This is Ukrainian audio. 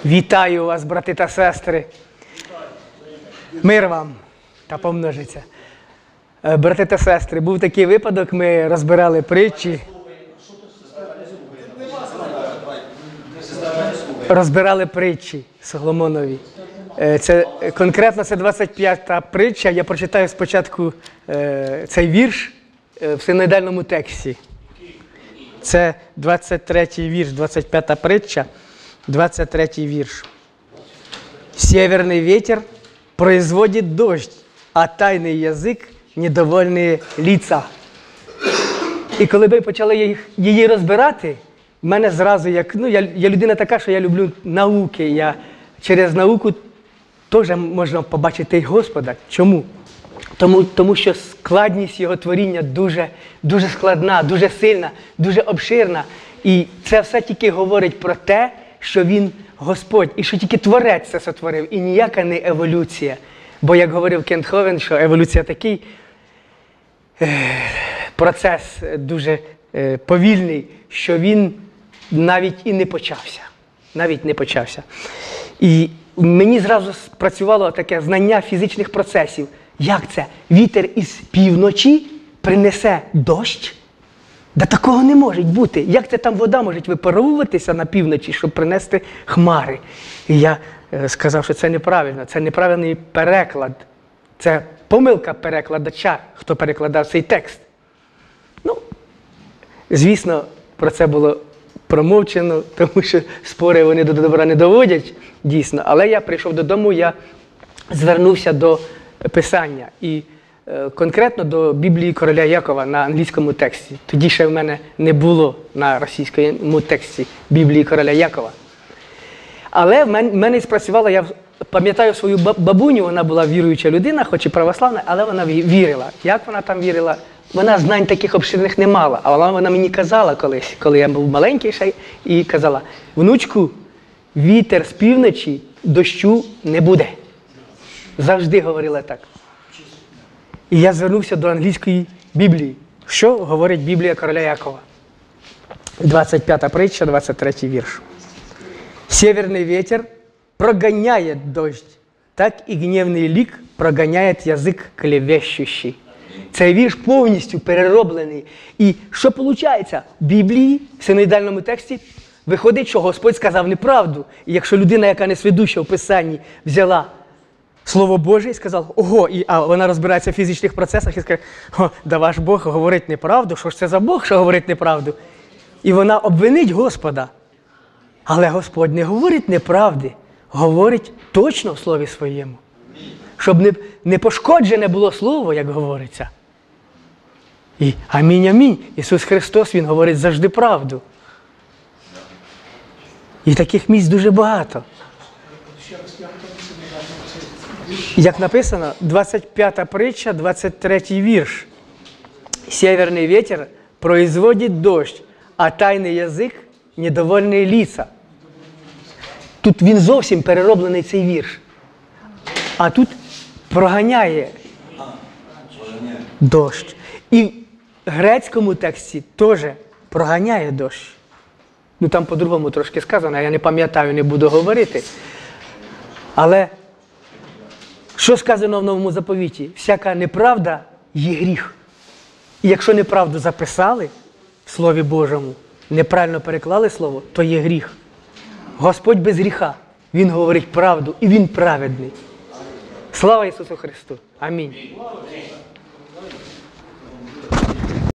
Вітаю вас, брати та сестри. Мир вам та помножиться. Брати та сестри, був такий випадок, ми розбирали притчі. Розбирали притчі Соломонові. Конкретно це 25-та притча. Я прочитаю спочатку цей вірш в синодальному тексті. Це 23-й вірш, 25-та притча, 23-й вірш. «Северный ветер производит дождь, а тайний язик недовольні лица». І коли ми почали її розбирати, в мене зразу, я людина така, що я люблю науки. Через науку теж можна побачити Господа. Чому? Тому що складність його творіння дуже складна, дуже сильна, дуже обширна. І це все тільки говорить про те, що він Господь, і що тільки Творець це сотворив, і ніяка не еволюція. Бо, як говорив Кент Ховен, що еволюція такий процес дуже повільний, що він навіть і не почався. Навіть не почався. І мені зразу спрацювало таке знання фізичних процесів. Як це? Вітер із півночі принесе дощ? Да такого не може бути. Як це там вода може випаровуватися на півночі, щоб принести хмари? І я сказав, що це неправильно. Це неправильний переклад. Це помилка перекладача, хто перекладав цей текст. Звісно, про це було промовчено, тому що спори вони до добра не доводять, дійсно. Але я прийшов додому, я звернувся до Писання. І конкретно до Біблії короля Якова на англійському тексті. Тоді ще в мене не було на російському тексті Біблії короля Якова. Але в мене спрацювала, я пам'ятаю свою бабуню, вона була віруюча людина, хоч і православна, але вона вірила. Як вона там вірила? Вона знань таких обширних не мала, але вона мені казала колись, коли я був маленький ще, і казала: внучку, вітер з півночі, дощу не буде. Завжди говорила так. І я звернувся до англійської Біблії. Що говорить Біблія короля Якова? 25-та притча, 23-й вірш. «Северный ветер прогоняет дождь, так и гневный лик прогоняет язык клевещущий». Цей вірш повністю перероблений. І що виходить? В Біблії, в синодальному тексті, виходить, що Господь сказав неправду. І якщо людина, яка не свідуща в Писанні, взяла Слово Боже і сказала: ого, а вона розбирається в фізичних процесах і скаже: да ваш Бог говорить неправду, що ж це за Бог, що говорить неправду? І вона обвинить Господа. Але Господь не говорить неправди, говорить точно в Слові Своєму. Щоб не пошкоджене було Слово, як говориться. І амінь, амінь. Ісус Христос, Він говорить завжди правду. І таких місць дуже багато. Як написано, 25-та притча, 23-й вірш. «Северный ветер производит дождь, а тайний язик недовольні лица». Тут він зовсім перероблений, цей вірш. А тут проганяє дощ. І в грецькому тексті теж проганяє дощ. Там по-другому трошки сказано, я не пам'ятаю, не буду говорити. Але що сказано в Новому Заповіті? Всяка неправда є гріх. І якщо неправду записали в Слові Божому, неправильно переклали Слово, то є гріх. Господь без гріха. Він говорить правду і Він праведний. Слава Ісусу Христу! Амінь.